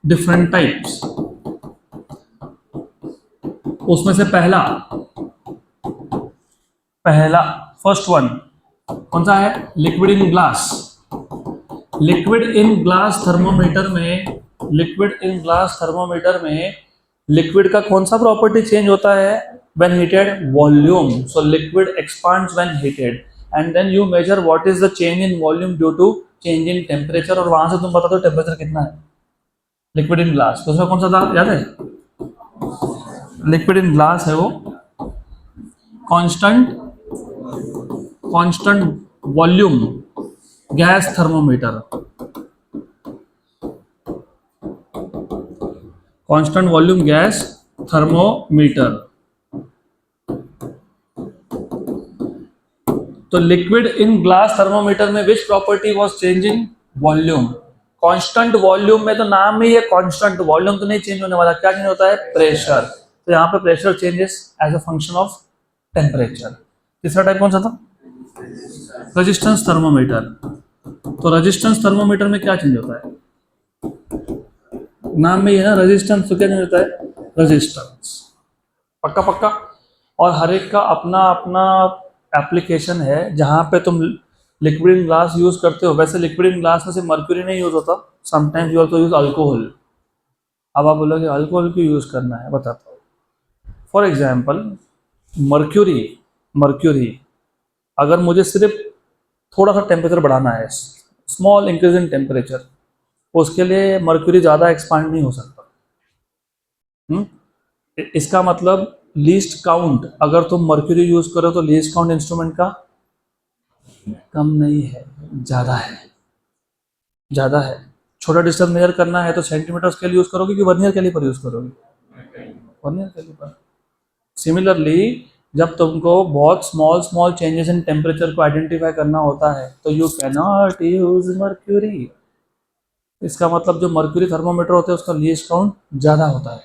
different types. उसमें से पहला फर्स्ट वन कौन सा है? Liquid in glass. Liquid in glass thermometer में लिक्विड का कौन सा प्रॉपर्टी चेंज होता है? When heated, volume. So liquid expands when heated and then you measure what is the change in volume due to change in temperature, और वहां से तुम बता दो टेम्परेचर कितना है। लिक्विड इन ग्लास, तो उसमें कौन सा था याद है? लिक्विड इन ग्लास है वो constant volume gas thermometer. Constant volume gas thermometer. तो लिक्विड इन ग्लास थर्मोमीटर में which property was changing? Volume. Constant volume में तो नाम ही है कांस्टेंट, वॉल्यूम तो नहीं चेंज होने वाला। क्या चेंज होता है? प्रेशर। तो यहाँ पे pressure changes as a function of temperature. तीसरा टाइप कौन सा था? Resistance thermometer. तो रेजिस्टेंस थर्मोमीटर में क्या चेंज होता है? नाम में ये ना रेजिस्टेंस, तो क्या चेंज होता है? रेजिस्टेंस। पक्का पक्का। और हर एक का अपना अपना एप्लीकेशन है। जहाँ पे तुम लिक्विड इन ग्लास यूज करते हो, वैसे लिक्विड इन ग्लास में से मर्क्यूरी नहीं यूज होता, sometimes you also use alcohol. अब आप बोलोगे अल्कोहल क्यों यूज करना है, बताता हूँ। फॉर एग्जाम्पल मर्क्यूरी, मर्क्यूरी अगर मुझे सिर्फ थोड़ा सा टेम्परेचर बढ़ाना है, स्मॉल इंक्रीज इन टेम्परेचर, उसके लिए मर्क्यूरी ज़्यादा एक्सपांड नहीं हो सकता। इसका मतलब लीस्ट काउंट, अगर तुम मर्क्यूरी यूज करो तो लीस्ट काउंट इंस्ट्रूमेंट का कम नहीं है, ज़्यादा है, ज़्यादा है। छोटा डिस्टेंस मेजर करना है तो सेंटीमीटर स्केल यूज करोगे कि वर्नियर कैलिपर यूज करोगे? Vernier caliper. सिमिलरली जब तुमको बहुत small small changes in temperature को आइडेंटिफाई करना होता है तो you can not use mercury. इसका मतलब जो मर्क्यूरी थर्मोमीटर होते हैं उसका लीस्ट काउंट ज़्यादा होता है।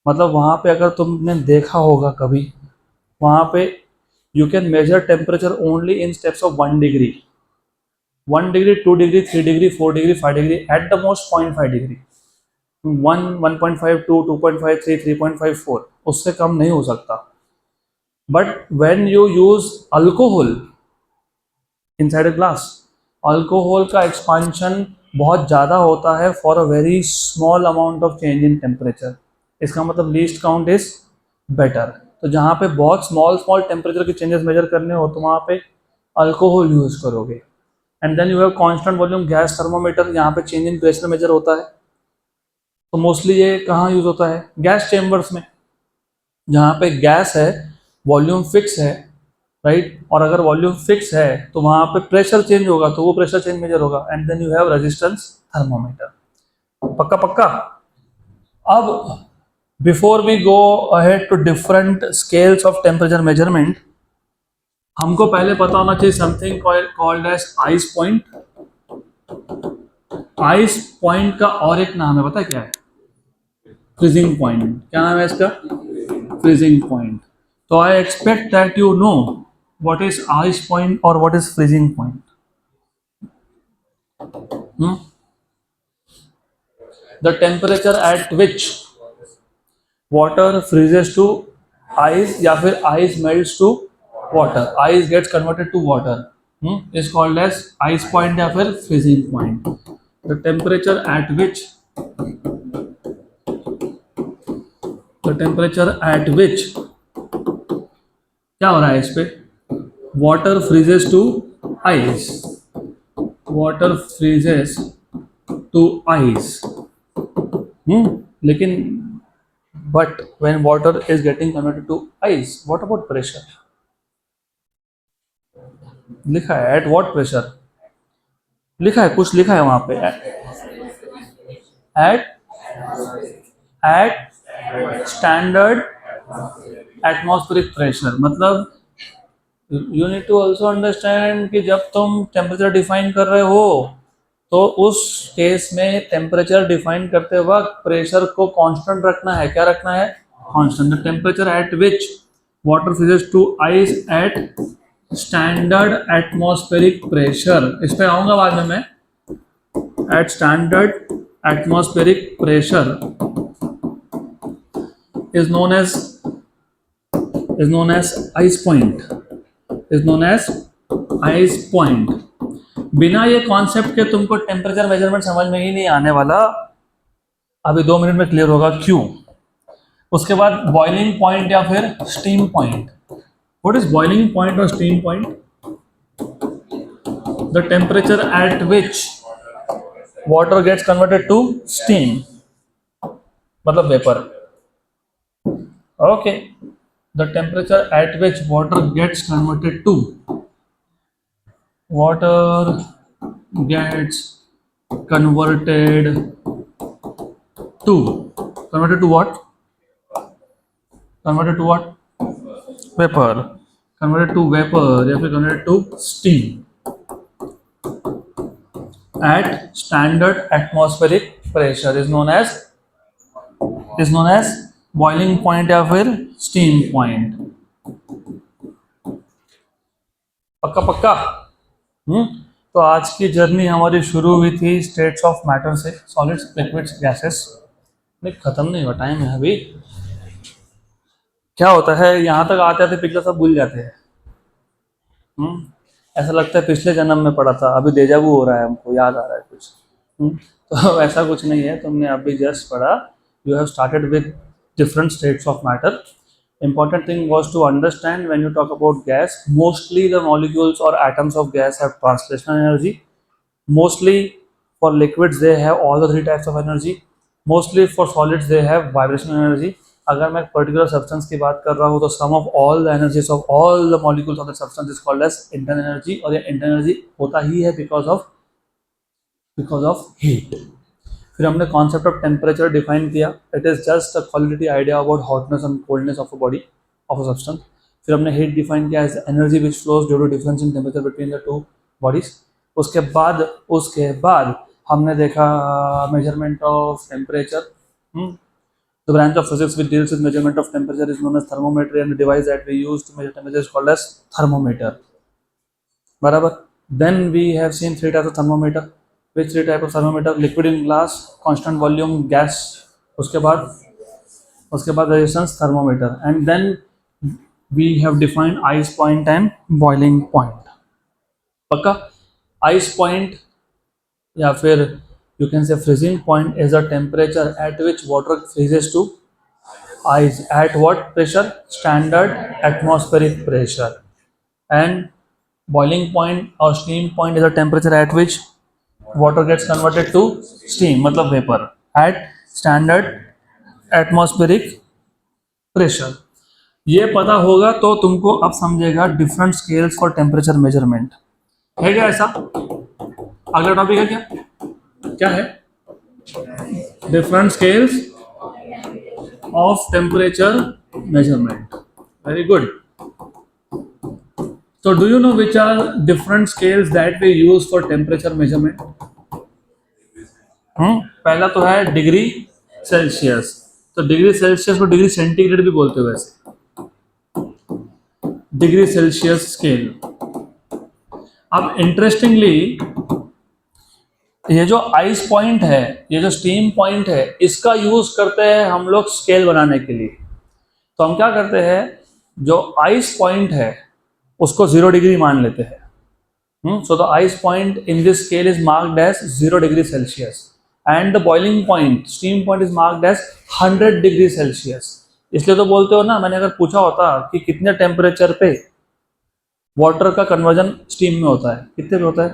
मतलब वहाँ पे अगर तुमने देखा होगा कभी, वहाँ पे you can measure temperature only in steps of 1 degree, 1 degree, 2 degree, 3 degree, 4 degree, 5 degree, at the most 0.5 degree, 1, 1.5, 2, 2.5, 3, 3.5, 4, उससे कम नहीं हो सकता। But when you use alcohol inside a glass, alcohol का एक्सपांशन बहुत ज़्यादा होता है for a very small amount of change in temperature. इसका मतलब लीस्ट काउंट इज बेटर। तो जहाँ पे बहुत स्मॉल स्मॉल टेम्परेचर के चेंजेस मेजर करने हो तो वहाँ पे अल्कोहल यूज करोगे। And then you have constant volume gas thermometer, यहाँ पे चेंज इन प्रेशर मेजर होता है। तो मोस्टली ये कहाँ यूज होता है? गैस चेम्बर्स में, जहाँ पे गैस है, वॉल्यूम फिक्स है, राइट। और अगर वॉल्यूम फिक्स है तो वहाँ पे प्रेशर चेंज होगा, तो वो प्रेशर चेंज मेजर होगा। And then you have resistance thermometer. पक्का पक्का। अब before we go ahead to different scales of temperature measurement, हमको पहले पता होना चाहिए something called as ice point. Ice point का और एक नाम है, पता है क्या है? Freezing point. क्या नाम है इसका? Freezing point. तो I expect that you know what is ice point or what is freezing point. The temperature at which water freezes to ice या फिर ice melts to water, ice gets converted to water, is called as ice point या फिर freezing point. The temperature at which क्या हो रहा है इस पे? Water freezes to ice, water freezes to ice. लेकिन but when water is getting converted to ice, what about pressure? लिखा है एट व्हाट प्रेशर, लिखा है, कुछ लिखा है वहां पे, at at standard atmospheric pressure. मतलब you need to also understand कि जब तुम टेम्परेचर डिफाइन कर रहे हो तो उस केस में टेम्परेचर डिफाइन करते वक्त प्रेशर को कांस्टेंट रखना है। क्या रखना है? Constant. The temperature at which water freezes to ice at standard atmospheric pressure, इस पे आऊंगा बाद में मैं। At standard atmospheric pressure is known as ice point, is known as ice point. बिना ये कॉन्सेप्ट के तुमको टेम्परेचर मेजरमेंट समझ में ही नहीं आने वाला। अभी 2 मिनट में क्लियर होगा क्यों। उसके बाद बॉइलिंग पॉइंट या फिर steam point. What is boiling point और steam point? The temperature at which water gets converted to steam, मतलब vapour. Okay, the temperature at which water gets converted to what? Converted to what? Vapor. Converted to vapor या फिर converted to steam at standard atmospheric pressure is known as boiling point या फिर steam point. पक्का पक्का। तो आज की journey हमारी शुरू हुई थी स्टेट्स ऑफ मैटर से, सॉलिड्स, लिक्विड्स, गैसेस। नहीं, खत्म नहीं हुआ, टाइम है अभी। क्या होता है, यहाँ तक आते आते पिछला सब भूल जाते हैं। ऐसा लगता है पिछले जन्म में पढ़ा था, अभी डेजावू हो रहा है, हमको याद आ रहा है कुछ। तो ऐसा कुछ नहीं है, तुमने अभी जस्ट पढ़ा। You have started with different states of matter. Important thing was to understand when you talk about gas, mostly the molecules or atoms of gas have translational energy. Mostly for liquids they have all the three types of energy. Mostly for solids they have vibrational energy. अगर मैं particular substance की बात कर रहा हूँ तो sum of all the energies of all the molecules of the substance is called as internal energy, और ये इंटरनल एनर्जी होता ही है बिकॉज ऑफ हीट। फिर हमने कॉन्सेप्ट ऑफ टेम्परेचर डिफाइन किया। It is just a quality idea about hotness and coldness of a body, of a substance. फिर हमने heat define किया as energy which flows due to difference in temperature between the two bodies. उसके बाद हमने देखा measurement of temperature. The branch of physics which deals with measurement of temperature is known as thermometry, and the device that we use to measure temperature is called as thermometer. बराबर। Then we have seen three types of thermometer. Which three type of thermometer? Liquid in glass, constant volume gas, उसके बाद resistance thermometer, and then we have defined ice point and boiling point. पक्का। ice point या फिर you can say freezing point is a temperature at which water freezes to ice at what pressure? Standard atmospheric pressure. And boiling point or steam point is a temperature at which water gets converted to steam, मतलब vapor, at standard atmospheric pressure. ये पता होगा तो तुमको अब समझेगा different scales for temperature measurement. है क्या ऐसा? अगला टॉपिक है क्या है? Different scales of temperature measurement. Very good. So do you know which are different scales that we use for temperature measurement? पहला तो है डिग्री सेल्सियस। तो डिग्री सेल्सियस को डिग्री सेंटीग्रेड भी बोलते हैं वैसे, डिग्री सेल्सियस स्केल। अब इंटरेस्टिंगली ये जो आइस पॉइंट है, ये जो स्टीम पॉइंट है, इसका यूज करते हैं हम लोग स्केल बनाने के लिए। तो हम क्या करते हैं, जो आइस पॉइंट है उसको 0 डिग्री मान लेते हैं। So the ice point in this scale is marked as 0 degree Celsius, and the boiling point, steam point is marked as 100 degree Celsius. इसलिए तो बोलते हो ना, मैंने अगर पूछा होता कि कितने टेम्परेचर पे वाटर का कन्वर्जन स्टीम में होता है, कितने पे होता है,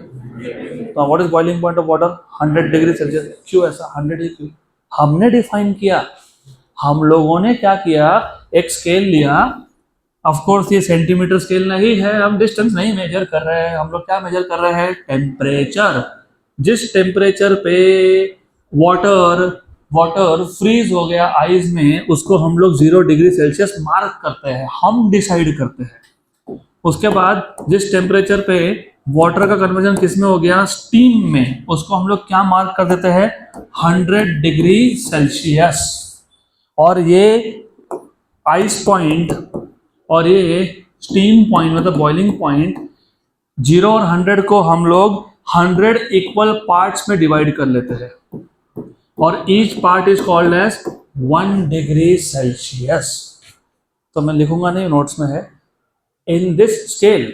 तो what is boiling point of water? 100 degree Celsius. क्यों ऐसा 100 ही क्यों? हमने डिफाइन किया, हम लोगों ने क्या किया, एक स्केल लिया। ऑफ कोर्स ये सेंटीमीटर स्केल नहीं है, हम डिस्टेंस नहीं मेजर कर रहे हैं, हम लोग क्या मेजर कर रहे हैं? टेम्परेचर। जिस टेम्परेचर पे वाटर फ्रीज हो गया आइस में, उसको हम लोग 0 डिग्री सेल्सियस मार्क करते हैं, हम डिसाइड करते हैं। उसके बाद जिस टेम्परेचर पे वाटर का कन्वर्जन किस में हो गया? स्टीम में, उसको हम लोग क्या मार्क कर देते हैं? 100 डिग्री सेल्सियस। और ये आइस पॉइंट और ये स्टीम पॉइंट मतलब बॉइलिंग पॉइंट, 0 और 100 को हम लोग 100 इक्वल पार्ट्स में डिवाइड कर लेते हैं, और each part is called as 1 degree Celsius. तो मैं लिखूंगा नहीं, नोट्स में है। In this scale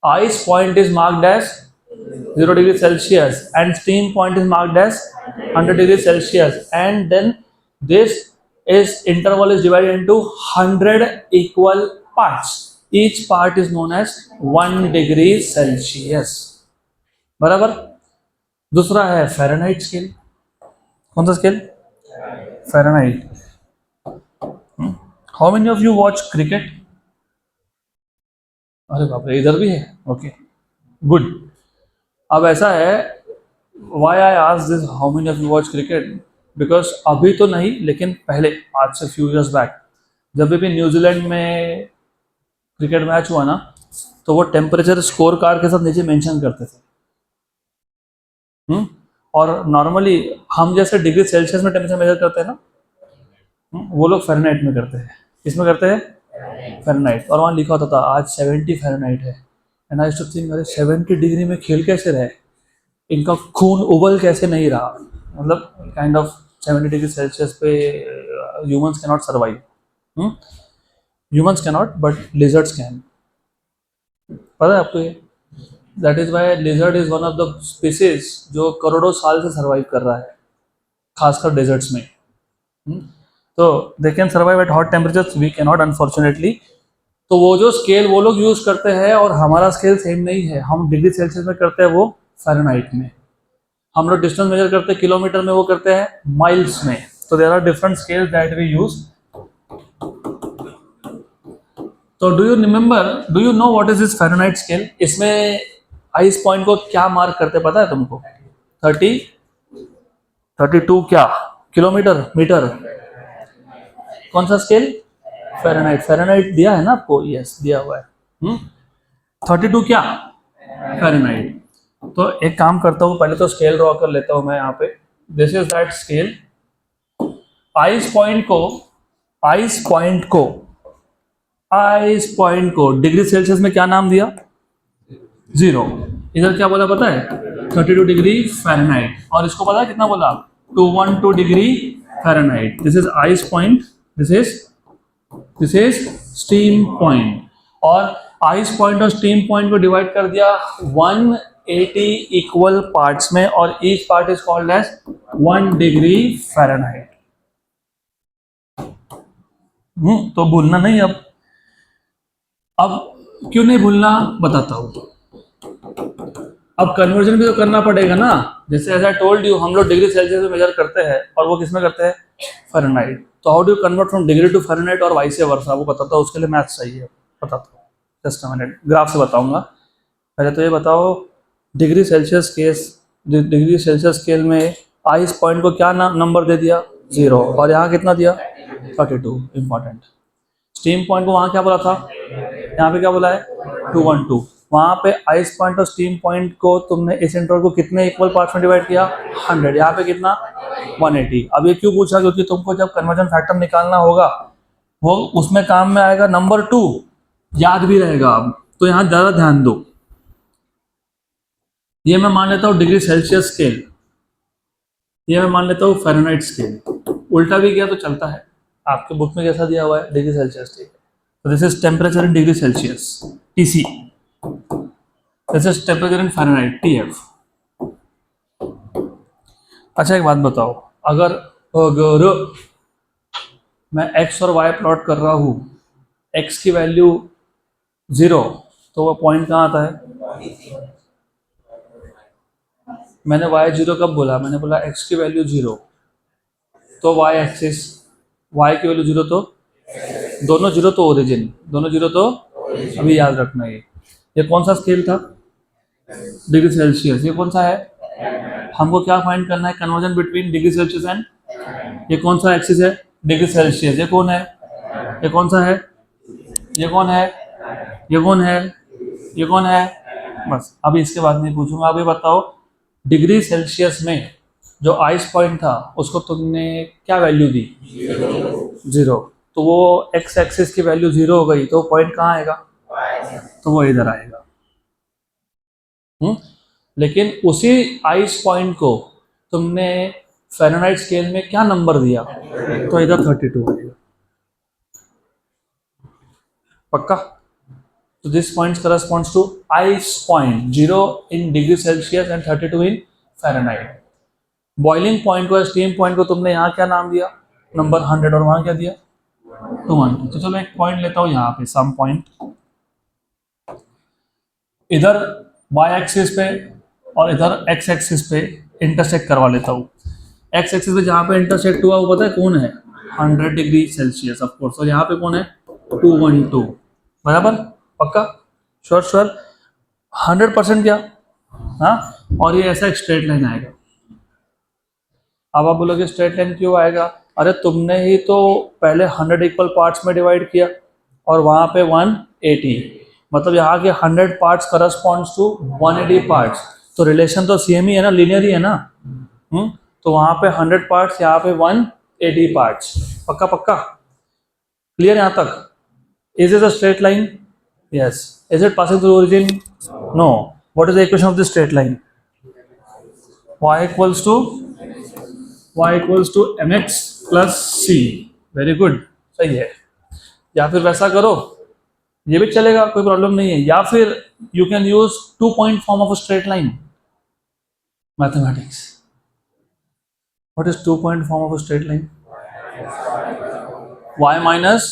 ice point is marked as 0 degree Celsius and steam point is marked as 100 degrees Celsius, and then this interval is divided into 100 equal parts. Each part is known as 1 degree Celsius. बराबर। दूसरा है Fahrenheit scale. कौन सा scale? Fahrenheit. How many of you watch cricket? अरे बाप रे, इधर भी है। Okay, good. अब ऐसा है, why I ask this, how many of you watch cricket? Because अभी तो नहीं, लेकिन पहले, आज से फ्यू इयर्स बैक, जब भी न्यूजीलैंड में क्रिकेट मैच हुआ ना, तो वो टेम्परेचर स्कोर कार्ड के साथ नीचे मेंशन करते थे। और नॉर्मली हम जैसे डिग्री सेल्सियस में टेम्परेचर मेजर करते हैं ना, वो लोग फ़ारेनहाइट में करते हैं। किस में करते हैं? फ़ारेनहाइट। और वहाँ लिखा होता था आज 70 फ़ारेनहाइट है। एंड आई टू थिंक अरे 70 डिग्री में खेल कैसे रहे, इनका खून उबल कैसे नहीं रहा, मतलब काइंड ऑफ 70 डिग्री सेल्सियस पे humans can not survive. Humans can not but lizards can. पता है आपको ये? That is why lizard is one of the species जो करोड़ों साल से सर्वाइव कर रहा है, खासकर डेजर्ट्स में। तो they can survive at hot temperatures, we can not unfortunately. तो वो जो स्केल वो लोग यूज करते हैं और हमारा स्केल सेम नहीं है। हम डिग्री सेल्सियस में करते हैं, वो फ़ारेनहाइट में। हम लोग डिस्टेंस मेजर करते हैं किलोमीटर में, वो करते हैं माइल्स में। तो there are different scales that we use. तो do you know what is this Fahrenheit scale? इसमें आइस पॉइंट को क्या मार्क करते पता है तुमको? 30 32 क्या किलोमीटर मीटर? कौन सा स्केल? फ़ारेनहाइट। फ़ारेनहाइट दिया है ना आपको? यस दिया हुआ है। 32 क्या फ़ारेनहाइट। तो एक काम करता हूँ, पहले तो स्केल ड्रॉ कर लेता हूँ मैं यहाँ पे। This is that scale. Ice point को आइस पॉइंट को आइस पॉइंट को डिग्री सेल्सियस में क्या नाम दिया? 0। इधर क्या बोला पता है? 32 डिग्री फ़ारेनहाइट। और इसको पता है कितना बोला? 212 degree Fahrenheit. This is ice point, this is steam point. और आइस पॉइंट और स्टीम पॉइंट को डिवाइड कर दिया 180 इक्वल पार्ट्स में, और each part is called as 1 degree Fahrenheit. तो भूलना नहीं। अब क्यों नहीं भूलना बताता हूं। अब कन्वर्जन भी तो करना पड़ेगा ना। जैसे एज आई टोल्ड यू, हम लोग डिग्री सेल्सियस में मेजर करते हैं और वो किस में करते हैं? फ़ारेनहाइट। तो how do you convert from degree to Fahrenheit और वाइस वर्सा, वो बताता हूँ। उसके लिए मैथ्स चाहिए, बताता हूँ। जस्ट अ मिनट, ग्राफ से बताऊंगा। पहले तो ये बताओ, डिग्री सेल्सियस स्केल में आइस पॉइंट को क्या नंबर दे दिया? 0। और यहाँ कितना दिया? 32। इंपॉर्टेंट। स्टीम पॉइंट को वहाँ क्या बोला था? यहाँ पे क्या बोला है? 212। वहाँ पे आइस पॉइंट और स्टीम पॉइंट को तुमने इस इंटरवल को कितने इक्वल पार्ट्स में डिवाइड किया? 100। यहाँ पे कितना? 180। अब ये क्यों पूछा? क्योंकि तुमको जब कन्वर्जन फैक्टर निकालना होगा, वो उसमें काम में आएगा नंबर 2, याद भी रहेगा। अब तो यहाँ ज़्यादा ध्यान दो। ये मैं मान लेता हूँ डिग्री सेल्सियस स्केल, ये मैं मान लेता हूँ फ़ारेनहाइट स्केल। उल्टा भी किया तो चलता है। आपके बुक में कैसा दिया हुआ है? Degree Celsius. ठीक है, तो this is temperature in degree Celsius, TC। This is temperature in Fahrenheit, TF। अच्छा एक बात बताओ, अगर मैं x और y प्लॉट कर रहा हूँ, x की वैल्यू 0, तो वो पॉइंट कहाँ आता है? मैंने y 0 कब बोला? मैंने बोला x की वैल्यू 0, तो y एक्सिस, y की वैल्यू 0, तो दोनों 0 तो ओरिजिन, दोनों 0 तो अभी याद रखना। ये कौन सा स्केल था? Degree Celsius. ये कौन सा है? हमको क्या फाइंड करना है? Conversion between degree Celsius and, ये कौन सा एक्सिस है? Degree Celsius. ये कौन है? ये कौन सा है? ये कौन है? ये कौन है? ये कौन है? बस अभी इसके बाद नहीं पूछूंगा। अभी बताओ, डिग्री सेल्सियस में जो आइस पॉइंट था उसको तुमने क्या वैल्यू दी? 0। तो वो एक्स एक्सिस की वैल्यू 0 हो गई, तो पॉइंट कहाँ आएगा? तो वो इधर आएगा। लेकिन उसी आइस पॉइंट को तुमने फ़ारेनहाइट स्केल में क्या नंबर दिया? तो इधर 32 आएगा। पक्का? तो this point corresponds to ice point, 0 in degree Celsius and 32 in Fahrenheit. Boiling point को, स्टीम पॉइंट को तुमने यहाँ क्या नाम दिया? नंबर 100। और वहाँ क्या दिया? 212। तो चलो एक पॉइंट लेता हूँ यहाँ पे, सम पॉइंट इधर y एक्सिस पे और इधर x एक्सिस पे इंटरसेक्ट करवा लेता हूँ। x एक्सिस पे जहाँ पे इंटरसेक्ट हुआ वो पता है कौन है? 100 डिग्री सेल्सियस ऑफ कोर्स। और यहाँ पे कौन है? 212। बराबर? पक्का? Sure sure? 100% क्या? हाँ। और ये ऐसा एक स्ट्रेट लाइन आएगा। अब आप बोलोगे स्ट्रेट लाइन क्यों आएगा? अरे तुमने ही तो पहले 100 इक्वल पार्ट्स में डिवाइड किया और वहाँ पे 180, मतलब यहाँ के 100 पार्ट्स करस्पॉन्ड्स टू 180 पार्ट्स। तो रिलेशन तो सेम ही है ना, लीनियर ही है ना। तो वहाँ पे 100 पार्ट्स, यहाँ पे 180 180 parts. पक्का पक्का क्लियर यहाँ तक? Is this a straight line? Yes. Is it passing through origin? No. What is the equation of this straight line? y equals to mx plus c. Very good. सही है. या फिर वैसा करो, ये भी चलेगा, कोई प्रॉब्लम नहीं है. या फिर you can use 2 point form of a straight line. Mathematics. What is 2 point form of a straight line? Y minus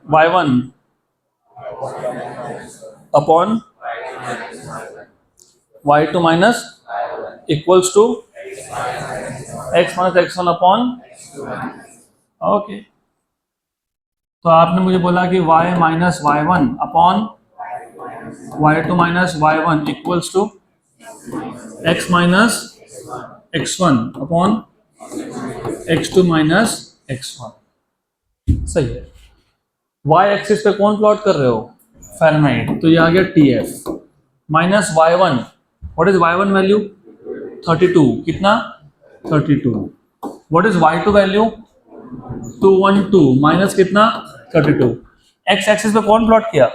y1 upon y2 minus equals to x minus x1 upon. Okay, तो आपने मुझे बोला कि y minus y1 upon y2 minus y1 equals to x minus x1 upon x2 minus x1. सही है. y axis पे कौन plot कर रहे हो? फ़ारेनहाइट. तो ये आ गया TF minus y1. What is y1 value? 32. कितना? 32. What is y2 value? 212 minus कितना? 32. x एक्सिस पे कौन प्लॉट किया?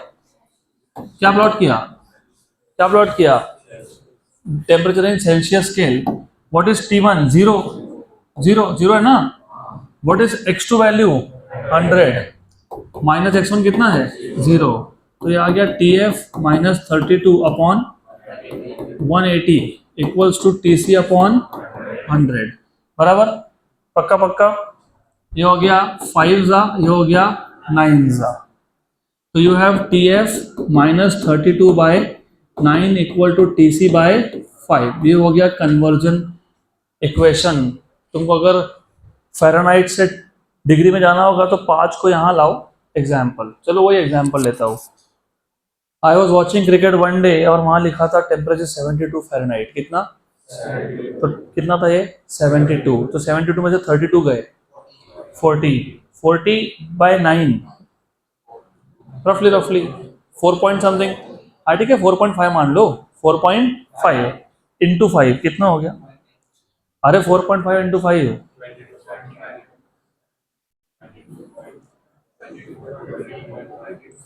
क्या प्लॉट किया? क्या प्लॉट किया? Temperature in Celsius scale. What is T1? 0 है ना. What is x2 value? 100 minus x1 कितना है? 0. तो ये आ गया TF minus 32 upon 180 equals to TC upon 100. बराबर? पक्का पक्का. ये हो गया 5 ज़ा, ये हो गया 9 ज़ा. तो you have TF minus 32 by 9 equal to TC by 5. ये हो गया कन्वर्जन इक्वेशन. तुमको अगर फ़ारेनहाइट से डिग्री में जाना होगा तो 5 को यहाँ लाओ एग्जाम्पल. चलो वही एग्जाम्पल लेता हूँ. I was watching cricket one day और वहाँ लिखा था टेम्परेचर 72 फ़ारेनहाइट. कितना? तो कितना था ये? 72. तो 72 में से 32 गए 40 बाय 9 रफली 4 पॉइंट समथिंग. हाँ ठीक है, 4.5 मान लो. 4.5 इंटू 5 कितना हो गया? अरे 4.5 इंटू 5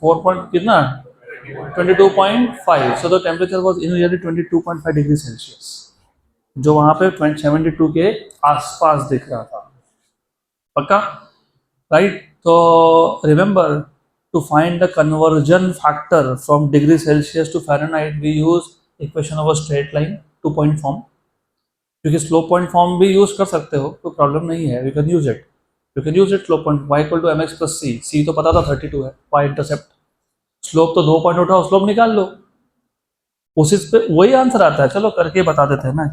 4 पॉइंट कितना? 22.5. So the temperature was in reality 22.5 degree Celsius, जो वहां पे 72 के आसपास दिख रहा था. पक्का? राइट. तो remember, to find the conversion factor from degree Celsius to Fahrenheit we use equation of a straight line 2 point form. क्योंकि स्लोप पॉइंट फॉर्म भी यूज कर सकते हो, कोई प्रॉब्लम नहीं है. You can use it. Slope point y equal to mx plus c तो पता था 32 है. y इंटरसेप्ट, स्लोप तो 2 पॉइंट उठाओ, स्लोप निकाल लो, उसी पे वही आंसर आता है. चलो करके बता देते हैं ना.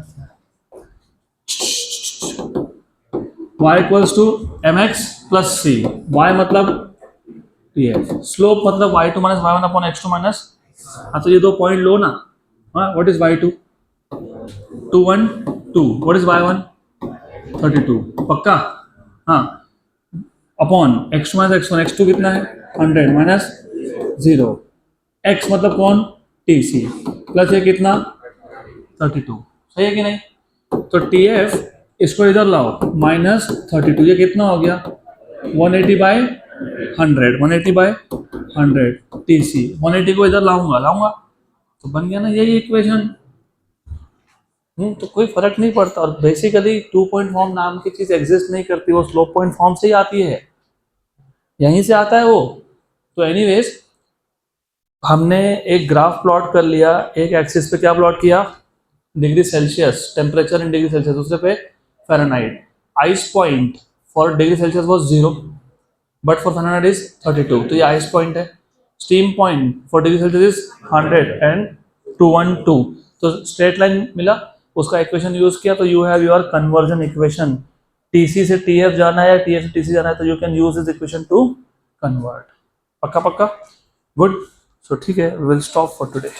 y equals to mx plus c. y मतलब TF, स्लोप मतलब y2 minus y1 upon x2 minus. हाँ तो ये 2 पॉइंट लो ना. हाँ, what is y2? 212. What is y1? 32. पक्का? हाँ. Upon x2 minus x1. x2 कितना है? 100 माइनस 0. x मतलब कौन? TC प्लस ये कितना? 32. सही है कि नहीं? तो TF इसको इधर लाओ माइनस 32. ये कितना हो गया? 180 बाय 100. 180 bye 100 TC. 180 को इधर लाऊंगा तो बन गया ना यही इक्वेशन. तो कोई फर्क नहीं पड़ता. और बेसिकली 2 point फॉर्म नाम की चीज एग्जिस्ट नहीं करती, वो स्लोप पॉइंट फॉर्म से ही आती है, यहीं से आता है वो. तो एनीवेज, हमने एक ग्राफ प्लॉट कर लिया. एक एक्सिस पे क्या प्लॉट किया? Degree Celsius, temperature in degree Celsius. दूसरे पे Fahrenheit. Ice point for degree Celsius was 0 but for Fahrenheit is 32. तो ये आइस पॉइंट है. Steam point for degree Celsius is 100 and 212. तो स्ट्रेट लाइन मिला, उसका इक्वेशन यूज किया. तो you have your conversion equation. TC से TF जाना है या TF से TC जाना है, तो you can use this equation two convert. पक्का? गुड. सो ठीक है, विल स्टॉप फॉर टुडे.